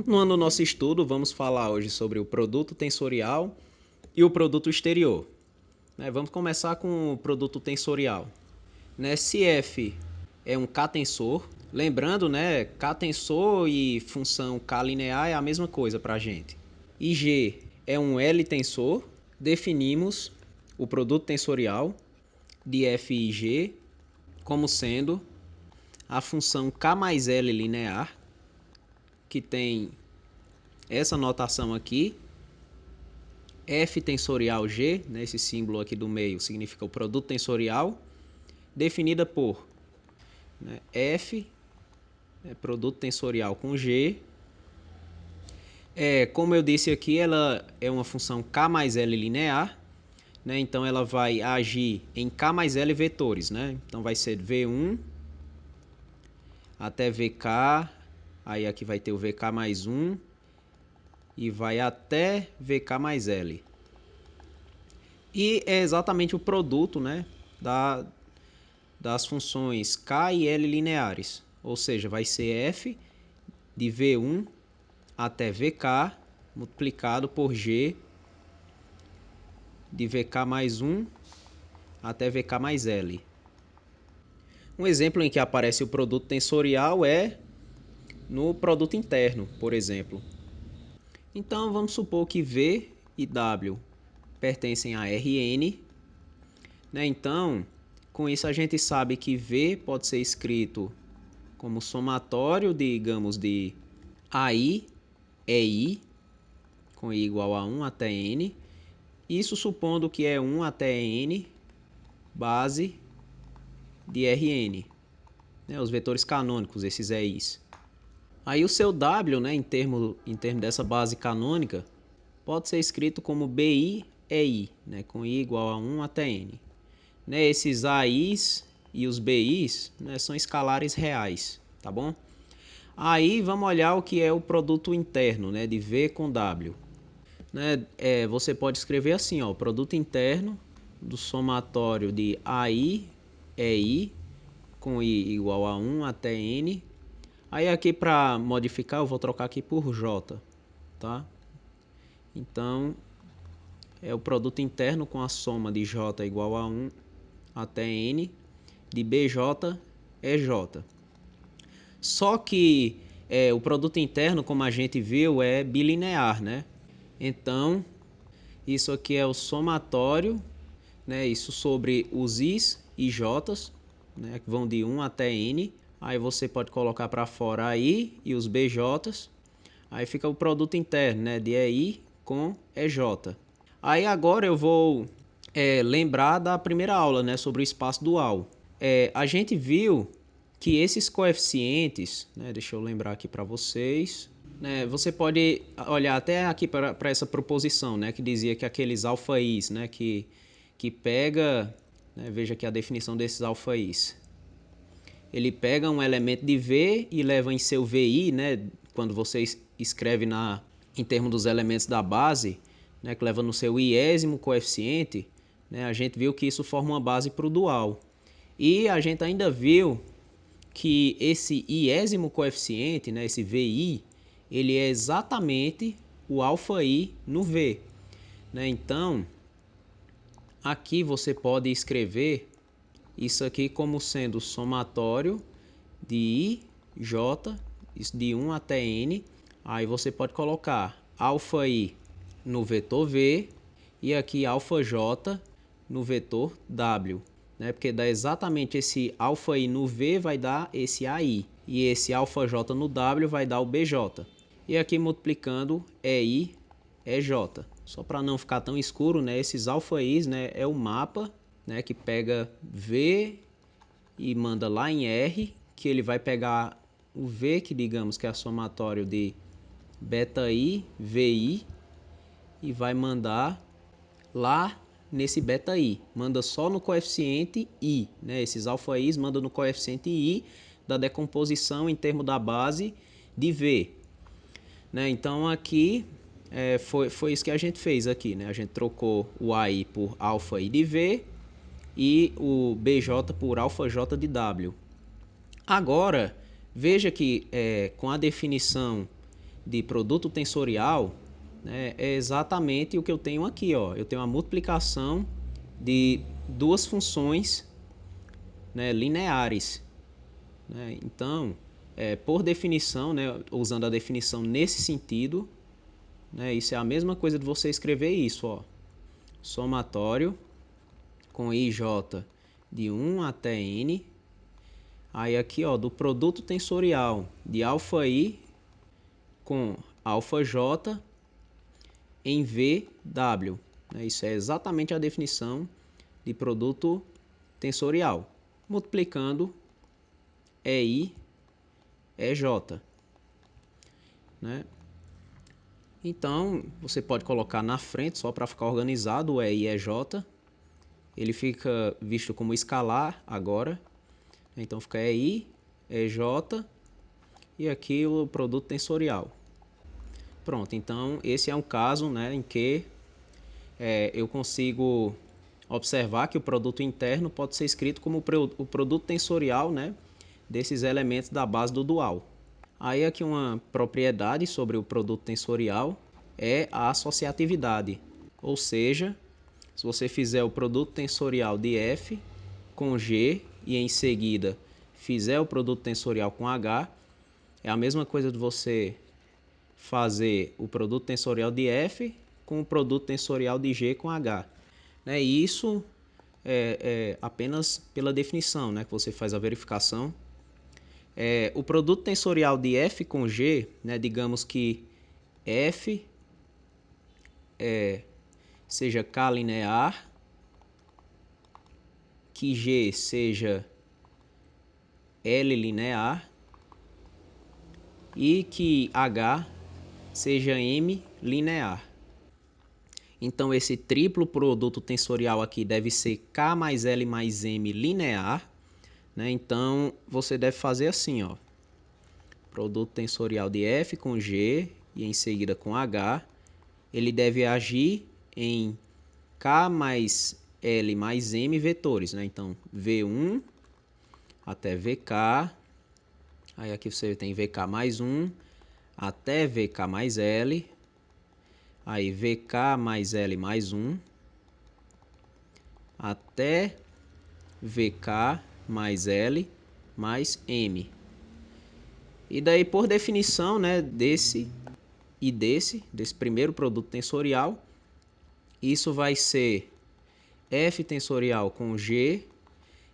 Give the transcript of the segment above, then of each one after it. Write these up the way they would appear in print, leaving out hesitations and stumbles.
Continuando o nosso estudo, vamos falar hoje sobre o produto tensorial e o produto exterior. Vamos começar com o produto tensorial. Se f é um K-tensor, lembrando, K-tensor e função K-linear é a mesma coisa para a gente. E G é um L-tensor, definimos o produto tensorial de f e g como sendo a função K mais L linear, que tem essa notação aqui, f tensorial g, esse símbolo aqui do meio significa o produto tensorial, definida por f, produto tensorial com g. Como eu disse aqui, ela é uma função K mais L linear, então ela vai agir em K mais L vetores. Então vai ser V1 até VK, aí aqui vai ter o VK mais 1, e vai até VK mais L. E é exatamente o produto das funções K e L lineares. Ou seja, vai ser f de V1 até VK multiplicado por G de VK mais 1 até VK mais L. Um exemplo em que aparece o produto tensorial é no produto interno, por exemplo. Então, vamos supor que V e W pertencem a Rn. Então, com isso a gente sabe que V pode ser escrito como somatório, digamos, de AI, EI, com I igual a 1 até N. Isso supondo que é 1 até N, base de Rn. Os vetores canônicos, esses EIs. Aí o seu W, em termo dessa base canônica, pode ser escrito como BI, EI, com I igual a 1 até N. Esses AIs e os BIs são escalares reais, tá bom? Aí vamos olhar o que é o produto interno, de V com W. Você pode escrever assim, o produto interno do somatório de AI, EI, com I igual a 1 até N. Aí aqui para modificar eu vou trocar aqui por J, tá? Então é o produto interno com a soma de J igual a 1 até N, de BJ é J. Só que o produto interno, como a gente viu, é bilinear, Então, isso aqui é o somatório, isso sobre os I's e J's, que vão de 1 até N. Aí você pode colocar para fora a I e os BJ's. Aí fica o produto interno, de EI com EJ. Aí agora eu vou lembrar da primeira aula, sobre o espaço dual. A gente viu que esses coeficientes, deixa eu lembrar aqui para vocês, você pode olhar até aqui para essa proposição, que dizia que aqueles alfa-i's, que pega, veja aqui a definição desses alfa-i's. Ele pega um elemento de V e leva em seu VI, quando você escreve em termos dos elementos da base, que leva no seu iésimo coeficiente, a gente viu que isso forma uma base para o dual. E a gente ainda viu que esse iésimo coeficiente, esse VI, ele é exatamente o alfa-I no V. Então, aqui você pode escrever isso aqui como sendo somatório de I, J, isso de 1 até N. Aí você pode colocar alfa-I no vetor V e aqui alfa-J no vetor W. Porque dá exatamente esse alfa-I no V vai dar esse AI. E esse alfa-J no W vai dar o BJ. E aqui multiplicando EI, EJ. Só para não ficar tão escuro, esses alfa-I's é o mapa, que pega V e manda lá em R, que ele vai pegar o V, que digamos que é a somatório de beta-I, VI, e vai mandar lá nesse beta-I. Manda só no coeficiente I, esses alfa-I's mandam no coeficiente I da decomposição em termos da base de V. Então aqui foi isso que a gente fez aqui, A gente trocou o AI por alfa-I de V e o BJ por alfa-J de W. Agora, veja que com a definição de produto tensorial, né, é exatamente o que eu tenho aqui, ó. Eu tenho a multiplicação de duas funções, né, lineares, né? Então, por definição, né, usando a definição nesse sentido, né, isso é a mesma coisa de você escrever isso, ó. Somatório com ij de 1 até n. Aí aqui, ó, do produto tensorial de αi com αj em VW. Isso é exatamente a definição de produto tensorial, multiplicando EI, EJ. Né? Então, você pode colocar na frente, só para ficar organizado, o EI e EJ. Ele fica visto como escalar agora. Então, fica EI, EJ e aqui o produto tensorial. Pronto, então esse é um caso, né, em que eu consigo observar que o produto interno pode ser escrito como o produto tensorial, né, desses elementos da base do dual. Aí aqui uma propriedade sobre o produto tensorial é a associatividade, ou seja, se você fizer o produto tensorial de F com G e em seguida fizer o produto tensorial com H, é a mesma coisa de você fazer o produto tensorial de F com o produto tensorial de G com H. Né? E isso é apenas pela definição, né, que você faz a verificação. O produto tensorial de F com G, né, digamos que F seja K linear, que G seja L linear e que H seja M linear. Então, esse triplo produto tensorial aqui deve ser K mais L mais M linear. Né? Então, você deve fazer assim, ó. Produto tensorial de F com G e em seguida com H. Ele deve agir em K mais L mais M vetores. Né? Então, V1 até VK. Aí aqui você tem VK mais 1 até VK mais L. Aí VK mais L mais 1 até VK mais L mais M. E daí, por definição, né, desse primeiro produto tensorial, isso vai ser F tensorial com G,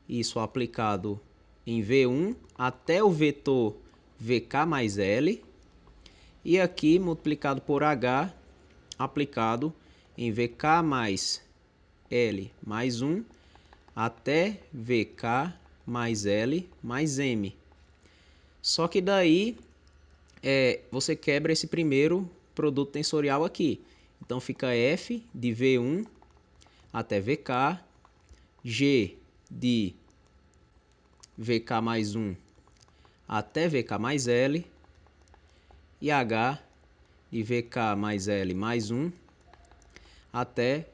isso aplicado em V1 até o vetor VK mais L, e aqui multiplicado por H, aplicado em VK mais L mais 1 até VK mais L mais M. Só que daí você quebra esse primeiro produto tensorial aqui. Então fica F de V1 até VK, G de VK mais 1 até VK mais L e H de VK mais L mais 1 até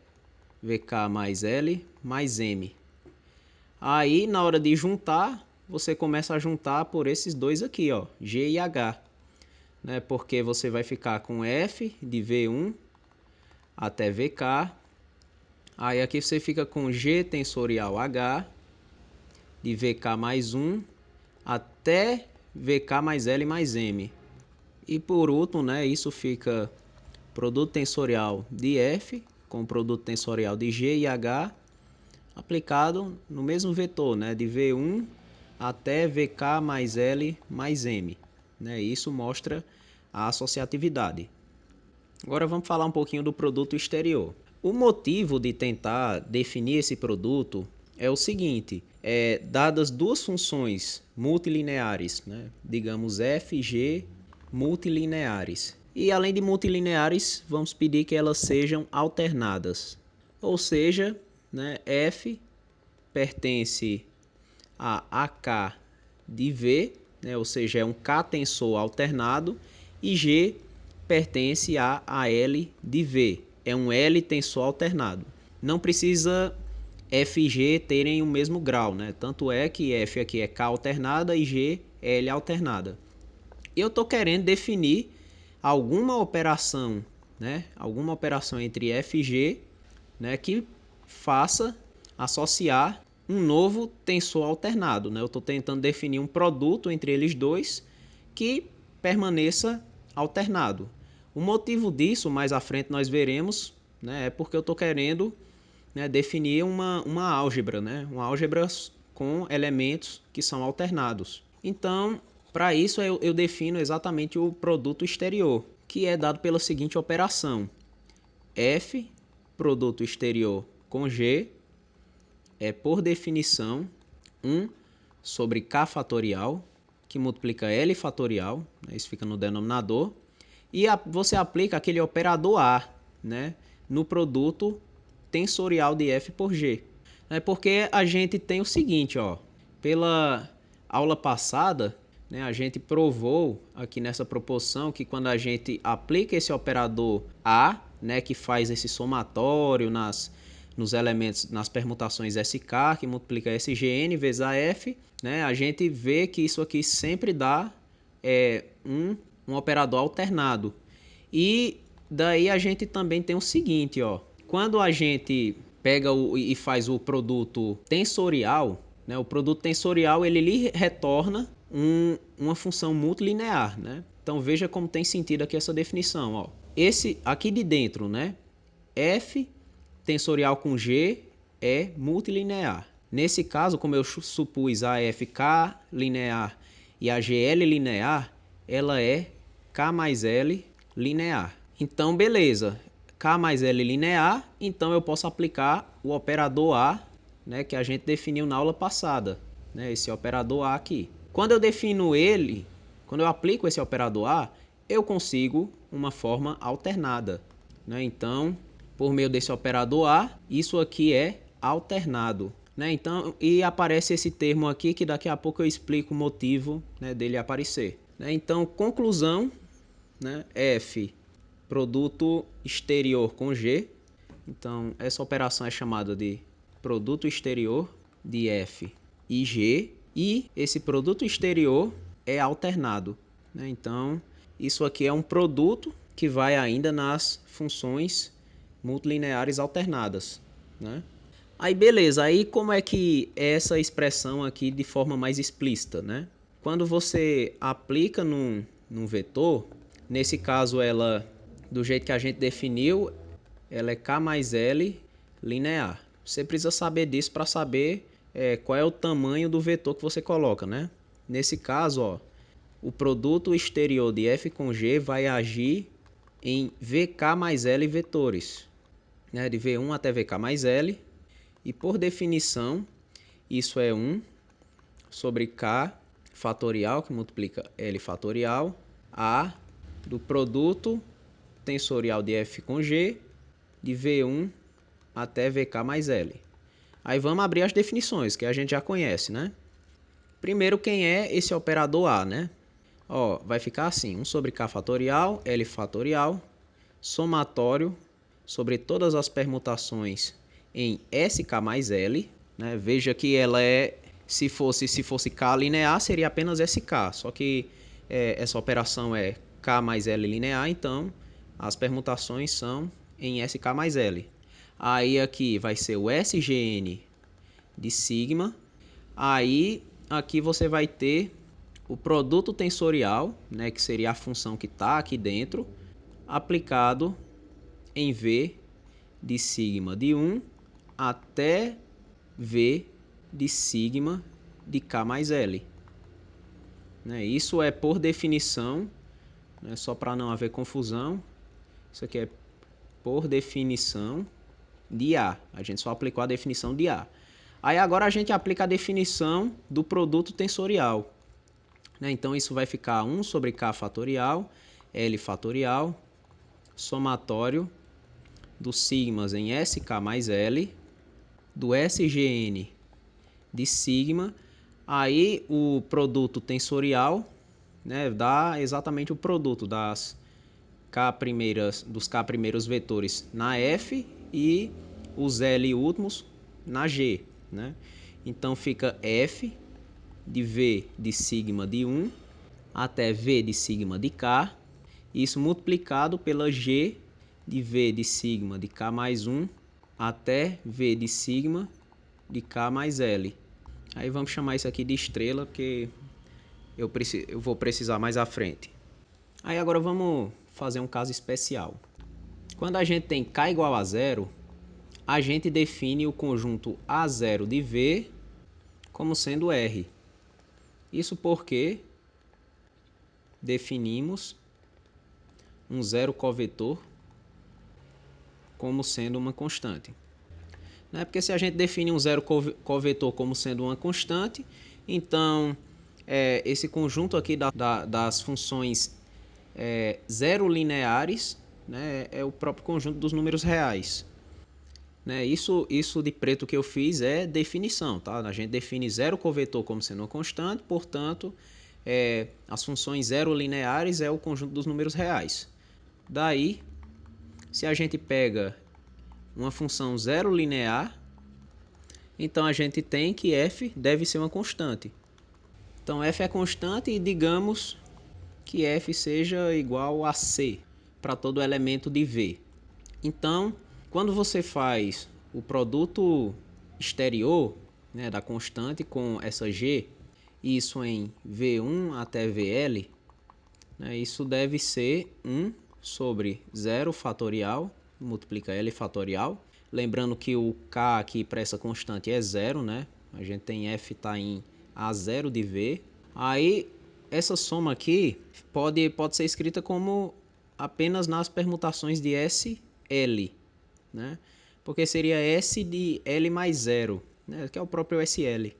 VK mais L mais M. Aí, na hora de juntar, você começa a juntar por esses dois aqui, ó, G e H. Né? Porque você vai ficar com F de V1 até VK. Aí aqui você fica com G tensorial H de VK mais 1 até VK mais L mais M. E por último, né, isso fica produto tensorial de F com produto tensorial de G e H aplicado no mesmo vetor, né, de V1 até VK mais L mais M. Né? Isso mostra a associatividade. Agora vamos falar um pouquinho do produto exterior. O motivo de tentar definir esse produto é o seguinte: dadas duas funções multilineares, né, digamos f e g multilineares, e além de multilineares, vamos pedir que elas sejam alternadas. Ou seja, né, f pertence a AK de V, né, ou seja, é um K-tensor alternado, e G pertence a AL de V, é um L-tensor alternado. Não precisa F e G terem o mesmo grau, né? Tanto é que F aqui é K alternada e G é L alternada. Eu estou querendo definir alguma operação, né? Alguma operação entre F e G, né? Que faça associar um novo tensor alternado, né? Eu estou tentando definir um produto entre eles dois que permaneça alternado. O motivo disso, mais à frente nós veremos, né? É porque eu estou querendo, né, definir uma álgebra, né? Uma álgebra com elementos que são alternados. Então, para isso eu defino exatamente o produto exterior, que é dado pela seguinte operação: F, produto exterior com G, é por definição 1 sobre K fatorial, que multiplica L fatorial, né? Isso fica no denominador, e você aplica aquele operador A, né, no produto tensorial de F por G. É porque a gente tem o seguinte, ó, pela aula passada, né, a gente provou aqui nessa proporção que quando a gente aplica esse operador A, né, que faz esse somatório nos elementos, nas permutações SK, que multiplica SGN vezes AF, né, a gente vê que isso aqui sempre dá um operador alternado. E daí a gente também tem o seguinte, ó, quando a gente pega e faz o produto tensorial, né, o produto tensorial ele lhe retorna uma função multilinear, né? Então veja como tem sentido aqui essa definição, ó. Esse aqui de dentro, né? F tensorial com G é multilinear. Nesse caso, como eu supus a FK linear e a GL linear, ela é K mais L linear. Então, beleza. K mais L linear, então eu posso aplicar o operador A, né, que a gente definiu na aula passada, né, esse operador A aqui. Quando eu defino ele, quando eu aplico esse operador A, eu consigo uma forma alternada, né? Então, por meio desse operador A, isso aqui é alternado, né? Então, e aparece esse termo aqui que daqui a pouco eu explico o motivo, né, dele aparecer, né? Então, conclusão, né, F produto exterior com G. Então, essa operação é chamada de produto exterior de F e G. E esse produto exterior é alternado, né? Então, isso aqui é um produto que vai ainda nas funções multilineares alternadas, né? Aí, beleza. Aí, como é que é essa expressão aqui de forma mais explícita, né? Quando você aplica num vetor, nesse caso ela, do jeito que a gente definiu, ela é K mais L linear. Você precisa saber disso para saber qual é o tamanho do vetor que você coloca, né? Nesse caso, ó, o produto exterior de F com G vai agir em VK mais L vetores, né? De V1 até VK mais L. E por definição, isso é 1 sobre K fatorial, que multiplica L fatorial, A do produto tensorial de F com G, de V1 até VK mais L. Aí vamos abrir as definições, que a gente já conhece, né? Primeiro, quem é esse operador A, né? Ó, vai ficar assim, 1 sobre K fatorial, L fatorial, somatório sobre todas as permutações em SK mais L, né? Veja que ela é, se fosse K linear, seria apenas SK, só que essa operação é K mais L linear, então as permutações são em SK mais L. Aí aqui vai ser o SGN de sigma. Aí aqui você vai ter o produto tensorial, né, que seria a função que está aqui dentro, aplicado em V de sigma de 1 até V de sigma de K mais L. Né, isso é por definição, né, só para não haver confusão, isso aqui é por definição de A. A gente só aplicou a definição de A. Aí agora a gente aplica a definição do produto tensorial, né? Então isso vai ficar 1 sobre K fatorial, L fatorial, somatório dos sigmas em SK mais L, do SGN de sigma, aí o produto tensorial, né, dá exatamente o produto dos K primeiros vetores na F e os L últimos na G, né? Então fica F de V de sigma de 1 até V de sigma de K, Isso multiplicado pela G de V de sigma de K mais 1 até V de sigma de K mais L. Aí vamos chamar isso aqui de estrela, porque eu vou precisar mais à frente. Aí agora vamos fazer um caso especial. Quando a gente tem K igual a zero, a gente define o conjunto A0 de V como sendo R. Isso porque definimos um zero covetor como sendo uma constante. Porque se a gente define um zero covetor como sendo uma constante, então esse conjunto aqui das funções zero lineares, né, é o próprio conjunto dos números reais. Isso de preto que eu fiz é definição, tá? A gente define zero covetor como sendo uma constante, portanto, as funções zero lineares é o conjunto dos números reais. Daí, se a gente pega uma função zero linear, então a gente tem que f deve ser uma constante. Então f é constante e digamos que f seja igual a c para todo elemento de V. Então, quando você faz o produto exterior, né, da constante com essa g, isso em V1 até VL, né, isso deve ser 1 sobre 0 fatorial, multiplica L fatorial. Lembrando que o K aqui para essa constante é 0, né? A gente tem F está em A0 de V. Aí, essa soma aqui pode ser escrita como apenas nas permutações de SL, né? Porque seria S de L mais 0, né? Que é o próprio SL.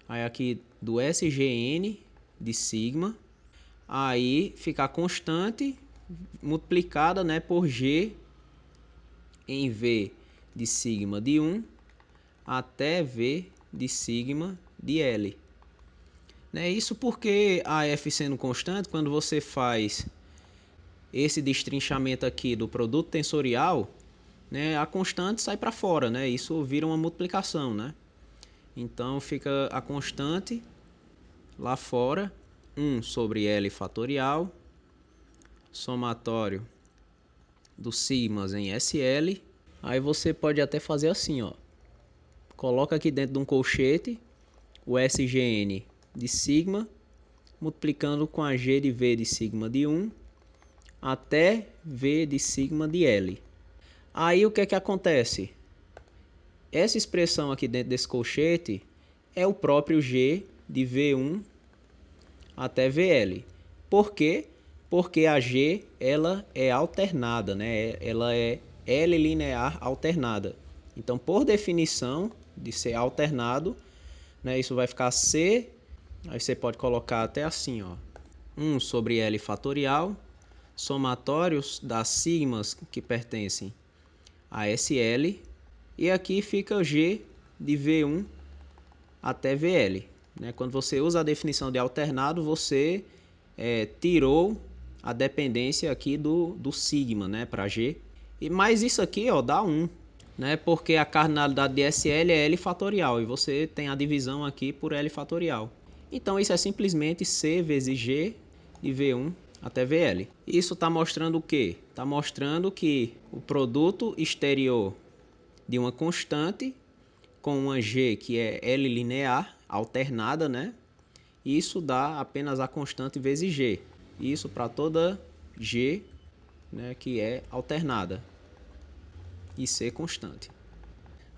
Aí aqui do SGN de sigma, aí fica a constante multiplicada, né, por G em V de sigma de 1 até V de sigma de L. Isso porque a F sendo constante, quando você faz esse destrinchamento aqui do produto tensorial, né, a constante sai para fora, né? Isso vira uma multiplicação, né? Então fica a constante lá fora, 1 sobre L fatorial, somatório dos sigmas em SL. Aí você pode até fazer assim, ó. Coloca aqui dentro de um colchete o SGN de sigma, multiplicando com a G de V de sigma de 1 até V de sigma de L. Aí o que é que acontece? Essa expressão aqui dentro desse colchete é o próprio G de V1 até VL. Por quê? Porque a G ela é alternada, né? Ela é L linear alternada. Então, por definição de ser alternado, né, isso vai ficar C, aí você pode colocar até assim, ó, 1 sobre L fatorial, somatórios das sigmas que pertencem a SL, e aqui fica G de V1 até VL. Né? Quando você usa a definição de alternado, você tirou a dependência aqui do sigma, né, para G. Mas isso aqui, ó, dá 1, né, porque a cardinalidade de SL é L fatorial e você tem a divisão aqui por L fatorial. Então isso é simplesmente C vezes G de V1 até VL. Isso está mostrando o quê? Está mostrando que o produto exterior de uma constante com uma G que é L linear, alternada, né? Isso dá apenas a constante vezes G. Isso para toda G, né, que é alternada e C constante.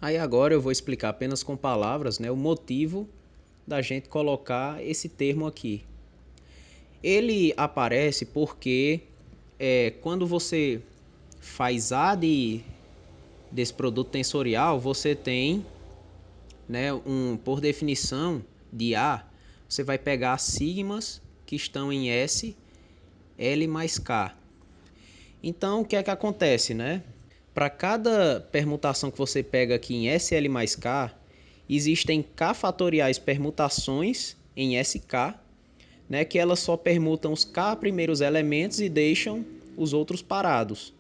Aí agora eu vou explicar apenas com palavras, né, o motivo da gente colocar esse termo aqui. Ele aparece porque quando você faz A desse produto tensorial, você tem, né, por definição de A, você vai pegar sigmas que estão em S, L mais K. Então, o que é que acontece, né? Para cada permutação que você pega aqui em SL mais K, existem K fatoriais permutações em SK, né, que elas só permutam os K primeiros elementos e deixam os outros parados.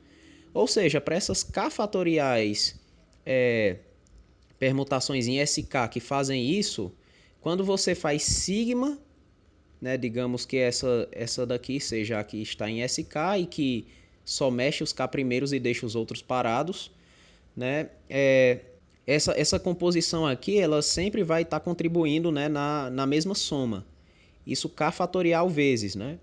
Ou seja, para essas K fatoriais permutações em SK que fazem isso, quando você faz sigma né? Digamos que essa daqui seja a que está em SK e que só mexe os K primeiros e deixa os outros parados, né? Essa composição aqui, ela sempre vai estar contribuindo, né, na mesma soma. Isso K fatorial vezes, né?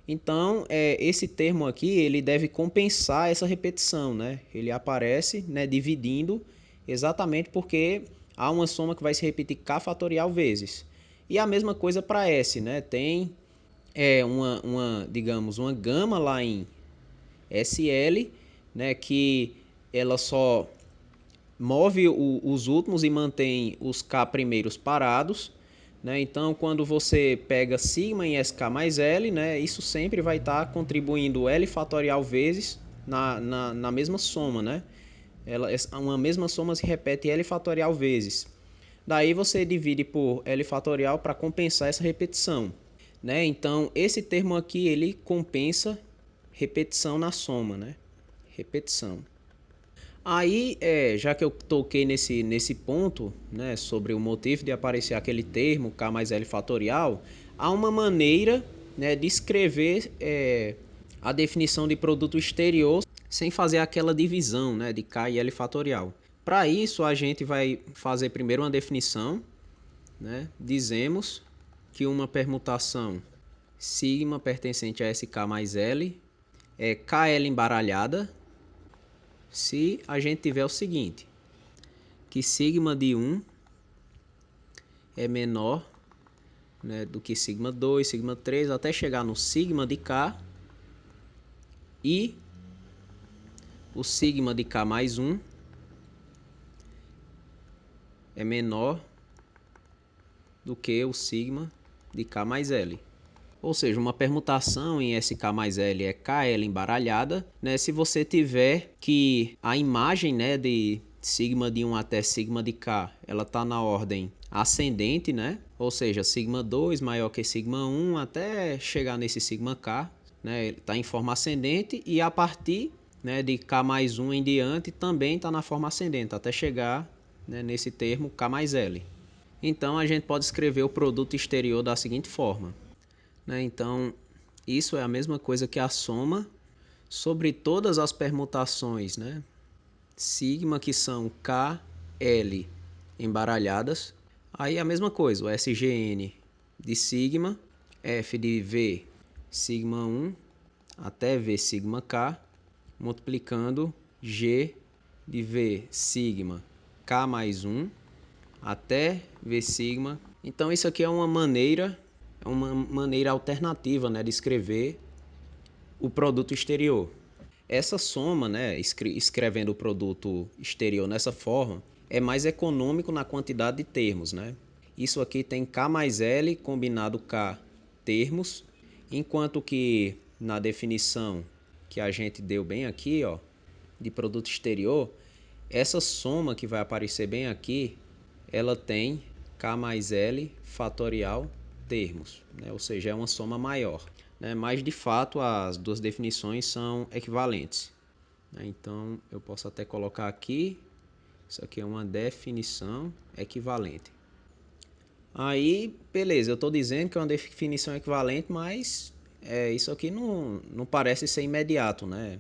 Então, esse termo aqui, ele deve compensar essa repetição, né? Ele aparece, né, dividindo exatamente porque há uma soma que vai se repetir K fatorial vezes. E a mesma coisa para S, né? Tem digamos, uma gama lá em SL, né, que ela só move os últimos e mantém os K primeiros parados, né? Então, quando você pega sigma em SK mais L, né, isso sempre vai estar contribuindo L fatorial vezes na mesma soma, né? Uma mesma soma se repete L fatorial vezes. Daí você divide por L fatorial para compensar essa repetição, né? Então, esse termo aqui, ele compensa repetição na soma, né? Repetição. Aí, já que eu toquei nesse ponto, né, sobre o motivo de aparecer aquele termo K mais L fatorial, há uma maneira, né, de escrever a definição de produto exterior sem fazer aquela divisão, né, de K e L fatorial. Para isso, a gente vai fazer primeiro uma definição, né? Dizemos que uma permutação sigma pertencente a SK mais L é KL embaralhada se a gente tiver o seguinte, que sigma de 1 é menor, né, do que sigma 2, sigma 3, até chegar no sigma de K, e o sigma de K mais 1 é menor do que o sigma de K mais L. Ou seja, uma permutação em SK mais L é KL embaralhada, né? Se você tiver que a imagem, né, de sigma de 1 até sigma de K, ela está na ordem ascendente, né? Ou seja, sigma 2 maior que sigma 1 até chegar nesse sigma K, né? Está em forma ascendente e a partir, né, de K mais 1 em diante também está na forma ascendente, até chegar, né, nesse termo K mais L. Então a gente pode escrever o produto exterior da seguinte forma, né? Então, isso é a mesma coisa que a soma sobre todas as permutações, né? Sigma, que são K, L embaralhadas. Aí a mesma coisa, o SGN de sigma, F de V sigma 1 até V sigma K, multiplicando G de V sigma K mais 1 até V sigma. Então isso aqui é uma maneira alternativa, né, de escrever o produto exterior. Essa soma, né, escrevendo o produto exterior nessa forma, é mais econômico na quantidade de termos, né? Isso aqui tem K mais L combinado K termos, enquanto que na definição que a gente deu bem aqui, ó, de produto exterior, essa soma que vai aparecer bem aqui, ela tem K mais L fatorial termos, né? Ou seja, é uma soma maior, né? Mas de fato as duas definições são equivalentes, né? Então eu posso até colocar aqui, isso aqui é uma definição equivalente. Aí, beleza, eu estou dizendo que é uma definição equivalente, mas isso aqui não parece ser imediato, né?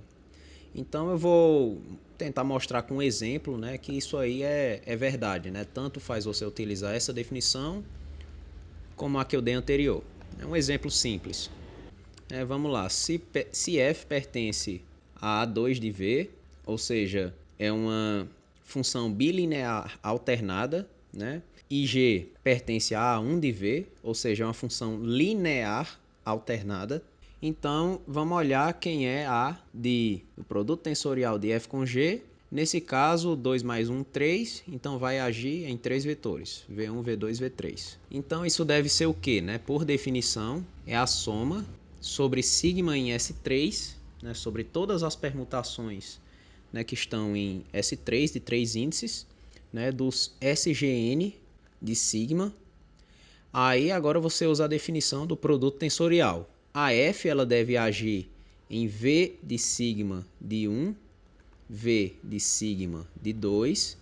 Então eu vou tentar mostrar com um exemplo, né, que isso aí é verdade, né? Tanto faz você utilizar essa definição como a que eu dei anterior. É um exemplo simples. Vamos lá, se f pertence a A2 de V, ou seja, é uma função bilinear alternada, né? E G pertence a A1 de V, ou seja, é uma função linear alternada. Então, vamos olhar quem é A de o produto tensorial de F com G. Nesse caso, 2 mais 1, 3. Então, vai agir em 3 vetores. V1, V2, V3. Então, isso deve ser o quê, né? Por definição, é a soma sobre sigma em S3, né? Sobre todas as permutações, né, que estão em S3 de 3 índices, né? Dos SGN de sigma. Aí, agora você usa a definição do produto tensorial. A F ela deve agir em V de sigma de 1, V de sigma de 2,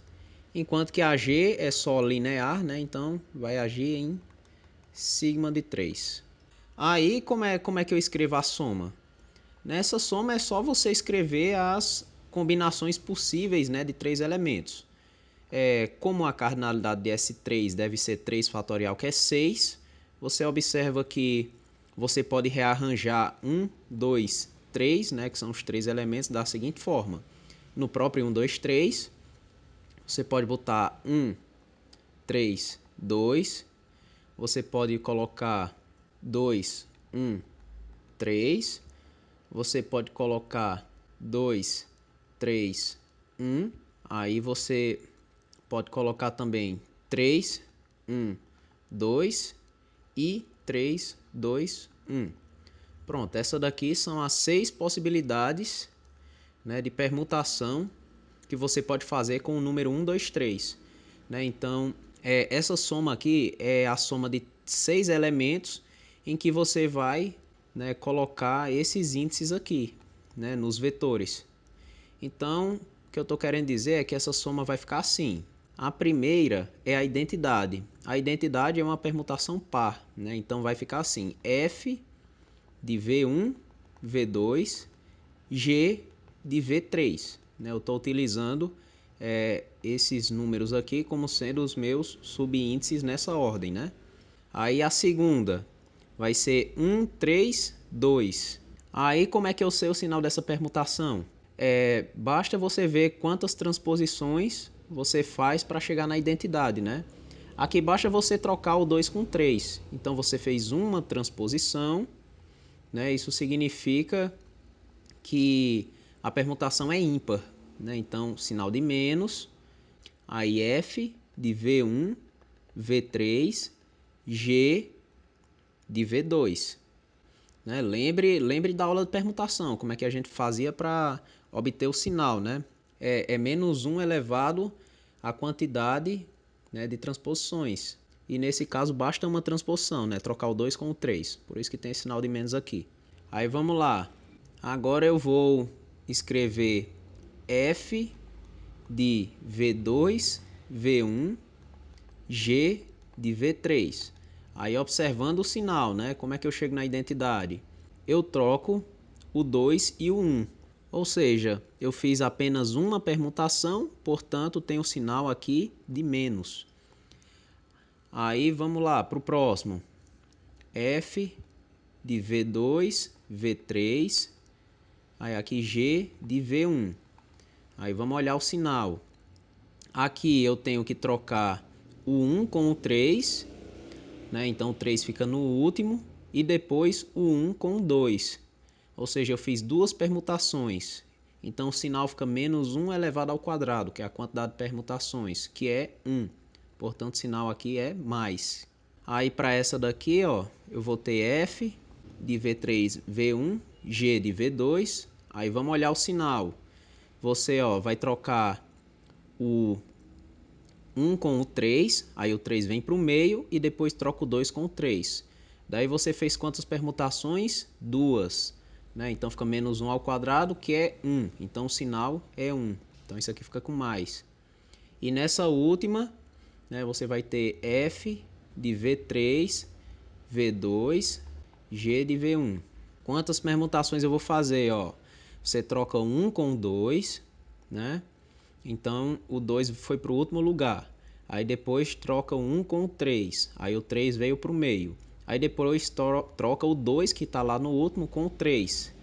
enquanto que a G é só linear, né? Então vai agir em sigma de 3. Aí, como é que eu escrevo a soma? Nessa soma é só você escrever as combinações possíveis, né, de três elementos. Como a cardinalidade de S3 deve ser 3 fatorial, que é 6, você observa que você pode rearranjar 1, 2, 3, né, que são os três elementos, da seguinte forma. No próprio 1, 2, 3, você pode botar 1, 3, 2. Você pode colocar 2, 1, 3. Você pode colocar 2, 3, 1. Aí você pode colocar também 3, 1, 2 e 3, 2, 1. Pronto, essa daqui são as 6 possibilidades, né, de permutação que você pode fazer com o número 1, 2, 3. Né? Então, essa soma aqui é a soma de 6 elementos em que você vai, né, colocar esses índices aqui, né, nos vetores. Então, o que eu estou querendo dizer é que essa soma vai ficar assim. A primeira é a identidade. A identidade é uma permutação par, né? Então vai ficar assim: f de v1, v2, g de v3. Né? Eu estou utilizando esses números aqui como sendo os meus subíndices nessa ordem, né? Aí a segunda vai ser 1, 3, 2. Aí como é que eu sei o sinal dessa permutação? Basta você ver quantas transposições você faz para chegar na identidade, né? Aqui basta você trocar o 2 com 3. Então você fez uma transposição, né? Isso significa que a permutação é ímpar, né? Então sinal de menos, aí f de v1, v3, g de v2. Né? Lembre da aula de permutação, como é que a gente fazia para obter o sinal, né? É menos 1 elevado à quantidade, né, de transposições. E nesse caso basta uma transposição, né? Trocar o 2 com o 3. Por isso que tem esse sinal de menos aqui. Aí vamos lá. Agora eu vou escrever f de v2, v1, g de v3. Aí observando o sinal, né? Como é que eu chego na identidade? Eu troco o 2 e o 1. Ou seja, eu fiz apenas uma permutação, portanto tem o sinal aqui de menos. Aí vamos lá para o próximo. F de V2, V3. Aí aqui G de V1. Aí vamos olhar o sinal. Aqui eu tenho que trocar o 1 com o 3. Né? Então o 3 fica no último. E depois o 1 com o 2. Ou seja, eu fiz duas permutações. Então o sinal fica menos 1 elevado ao quadrado, que é a quantidade de permutações, que é 1. Portanto, o sinal aqui é mais. Aí para essa daqui, ó, eu vou ter F de V3, V1, G de V2. Aí vamos olhar o sinal. Você, ó, vai trocar o 1 com o 3, aí o 3 vem para o meio e depois troca o 2 com o 3. Daí você fez quantas permutações? Duas. Né? Então fica menos 1 ao quadrado, que é 1. Então o sinal é 1. Então isso aqui fica com mais. E nessa última, né, você vai ter F de V3, V2, G de V1. Quantas permutações eu vou fazer? Ó? Você troca 1 com o 2, né? Então o 2 foi para o último lugar. Aí depois troca o 1 com o 3. Aí o 3 veio para o meio. Aí depois troca o 2 que está lá no último com o 3.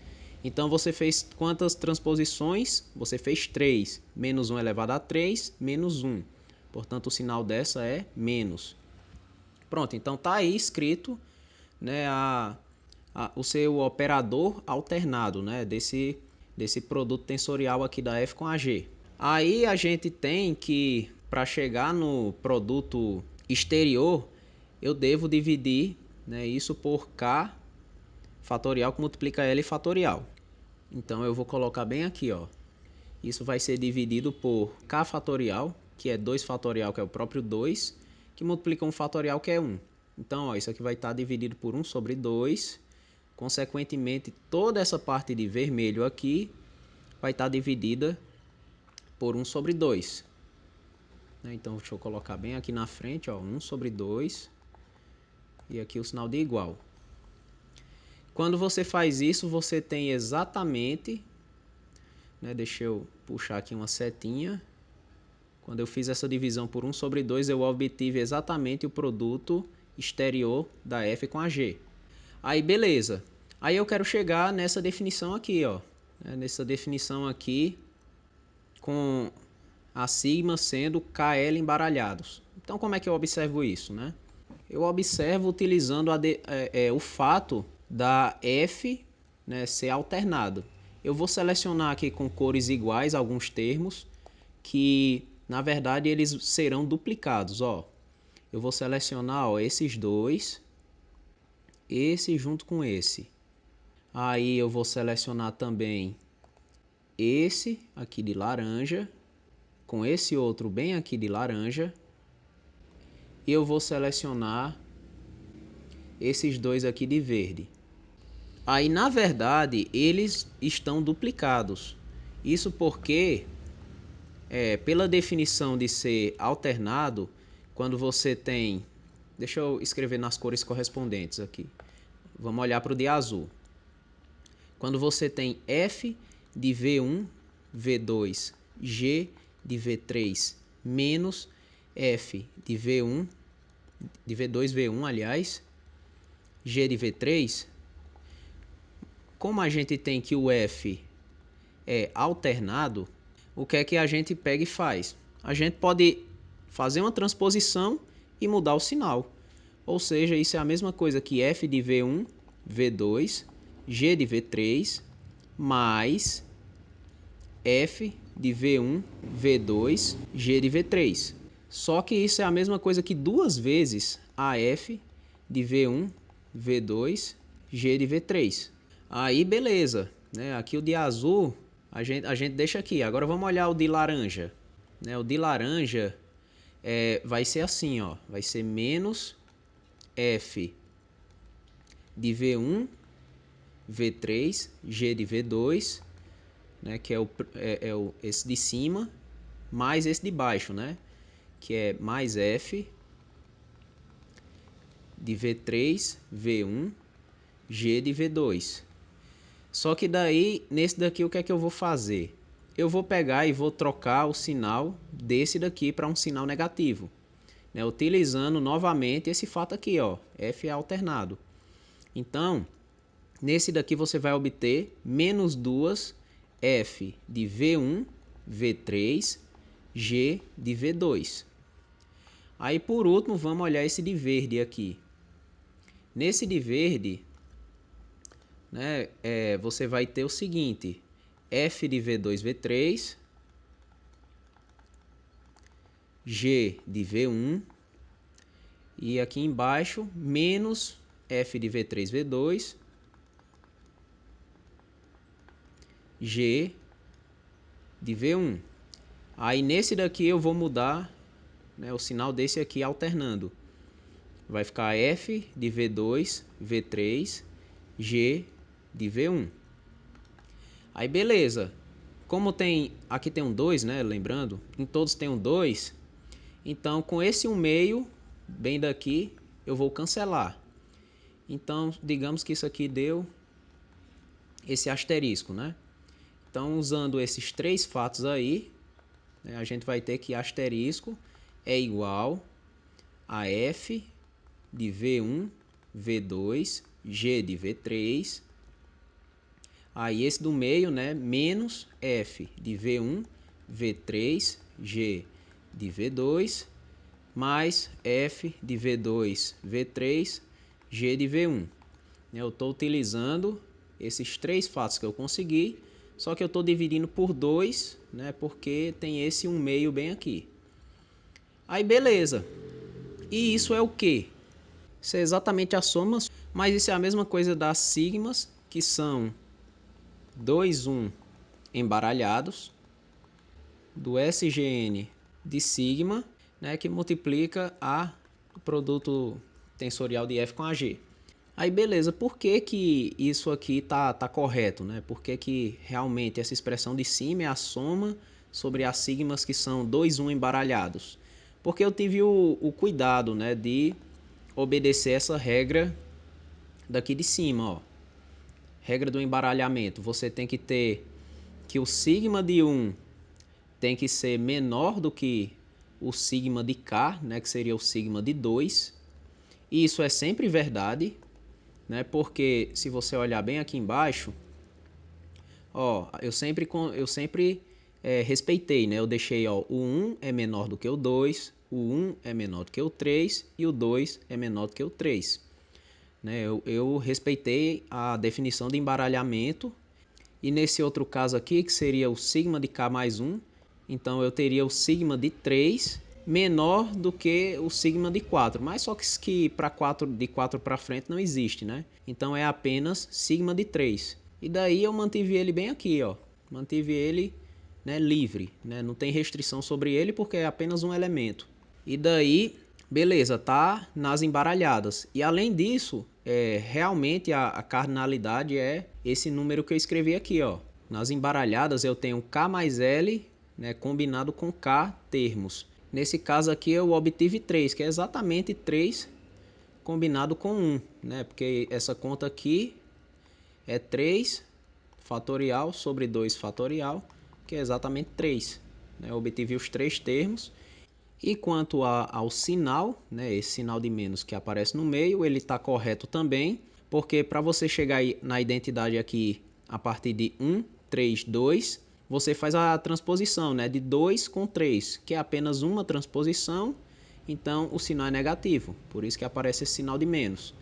Então você fez quantas transposições? Você fez 3. Menos 1 elevado a 3, menos 1. Portanto, o sinal dessa é menos. Pronto, então está aí escrito, né, o seu operador alternado, né, desse produto tensorial aqui da F com a G. Aí a gente tem que, para chegar no produto exterior, eu devo dividir, né, isso por K fatorial que multiplica L fatorial. Então eu vou colocar bem aqui, ó. Isso vai ser dividido por K fatorial, que é 2 fatorial, que é o próprio 2, que multiplica 1 fatorial, que é 1. Então, ó, isso aqui vai estar dividido por 1 sobre 2. Consequentemente, toda essa parte de vermelho aqui vai estar dividida por 1 sobre 2. Então, deixa eu colocar bem aqui na frente, ó, 1 sobre 2. E aqui o sinal de igual. Quando você faz isso, você tem exatamente, né, deixa eu puxar aqui uma setinha. Quando eu fiz essa divisão por 1/2, eu obtive exatamente o produto exterior da F com a G. Aí, beleza. Aí eu quero chegar nessa definição aqui, ó. Nessa definição aqui, com a sigma sendo KL embaralhados. Então, como é que eu observo isso, né? Eu observo utilizando o fato da F, né, ser alternado. Eu vou selecionar aqui com cores iguais alguns termos que, na verdade, eles serão duplicados. Ó. Eu vou selecionar, ó, esses dois, esse junto com esse. Aí eu vou selecionar também esse aqui de laranja, com esse outro bem aqui de laranja. E eu vou selecionar esses dois aqui de verde. Aí, na verdade, eles estão duplicados. Isso porque, pela definição de ser alternado, quando você tem... Deixa eu escrever nas cores correspondentes aqui. Vamos olhar para o de azul. Quando você tem F de V1, V2, G de V3 menos F de V1, de V2, V1, aliás, G de V3, como a gente tem que o F é alternado, o que é que a gente pega e faz? A gente pode fazer uma transposição e mudar o sinal. Ou seja, isso é a mesma coisa que F de V1, V2, G de V3, mais F de V1, V2, G de V3. Só que isso é a mesma coisa que duas vezes AF de V1, V2, G de V3. Aí beleza, né? Aqui o de azul a gente deixa aqui. Agora vamos olhar o de laranja, né? O de laranja vai ser assim, ó, vai ser menos F de V1, V3, G de V2, né? Que é esse de cima, mais esse de baixo, né? Que é mais F de V3, V1, G de V2. Só que daí, nesse daqui, o que é que eu vou fazer? Eu vou pegar e vou trocar o sinal desse daqui para um sinal negativo, né? Utilizando novamente esse fato aqui, ó, F alternado. Então, nesse daqui você vai obter menos 2 F de V1, V3, G de V2. Aí, por último, vamos olhar esse de verde aqui. Nesse de verde, né, você vai ter o seguinte: F de V2, V3, G de V1, e aqui embaixo, menos F de V3, V2, G de V1. Aí nesse daqui eu vou mudar, né, o sinal desse aqui alternando. Vai ficar F de V2, V3, G de V1. Aí beleza. Como aqui tem um 2, né, lembrando, em todos tem um 2, então com esse 1/2 bem daqui eu vou cancelar. Então, digamos que isso aqui deu esse asterisco, né? Então, usando esses três fatos aí, né, a gente vai ter que asterisco é igual a F de V1, V2, G de V3. Aí esse do meio, né, menos F de V1, V3, G de V2, mais F de V2, V3, G de V1. Eu estou utilizando esses três fatos que eu consegui, só que eu estou dividindo por 2, né, porque tem esse 1/2 bem aqui. Aí beleza. E isso é o quê? Isso é exatamente a soma, mas isso é a mesma coisa das sigmas, que são 2, 1 embaralhados, do SGN de sigma, né, que multiplica o produto tensorial de F com a G. Aí beleza, por que que isso aqui tá correto, né? Por que que realmente essa expressão de cima é a soma sobre as sigmas que são 2, 1 embaralhados? Porque eu tive o cuidado, né, de obedecer essa regra daqui de cima, ó. regra do embaralhamento, você tem que ter que o sigma de 1 tem que ser menor do que o sigma de K, né, que seria o sigma de 2. E isso é sempre verdade, né, porque se você olhar bem aqui embaixo, ó, eu sempre respeitei, né? Eu deixei, ó, o 1 é menor do que o 2, o 1 é menor do que o 3 e o 2 é menor do que o 3. Né? Eu respeitei a definição de embaralhamento. E nesse outro caso aqui, que seria o sigma de K mais 1, então eu teria o sigma de 3 menor do que o sigma de 4, mas só que para 4, de 4 para frente não existe, né? Então é apenas sigma de 3. E daí eu mantive ele bem aqui, ó. Mantive ele, né, livre, né? Não tem restrição sobre ele porque é apenas um elemento. E daí, beleza, tá nas embaralhadas. E além disso, realmente a cardinalidade é esse número que eu escrevi aqui, ó. Nas embaralhadas eu tenho K mais L, né, combinado com K termos. Nesse caso aqui eu obtive 3, que é exatamente 3 combinado com 1, né? Porque essa conta aqui é 3 fatorial sobre 2 fatorial, que é exatamente 3. Né? Eu obtive os 3 termos. E quanto ao sinal, né, esse sinal de menos que aparece no meio, ele está correto também, porque para você chegar na identidade aqui a partir de 1, 3, 2, você faz a transposição, né, de 2 com 3, que é apenas uma transposição, então o sinal é negativo, por isso que aparece esse sinal de menos.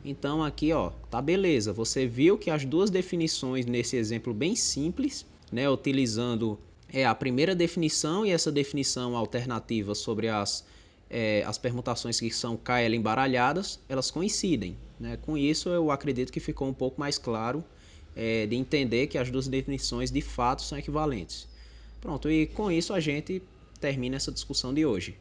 Então aqui, ó, tá beleza, você viu que as duas definições nesse exemplo bem simples, né, utilizando a primeira definição e essa definição alternativa sobre as permutações que são KL embaralhadas, elas coincidem. Né? Com isso, eu acredito que ficou um pouco mais claro de entender que as duas definições de fato são equivalentes. Pronto, e com isso a gente termina essa discussão de hoje.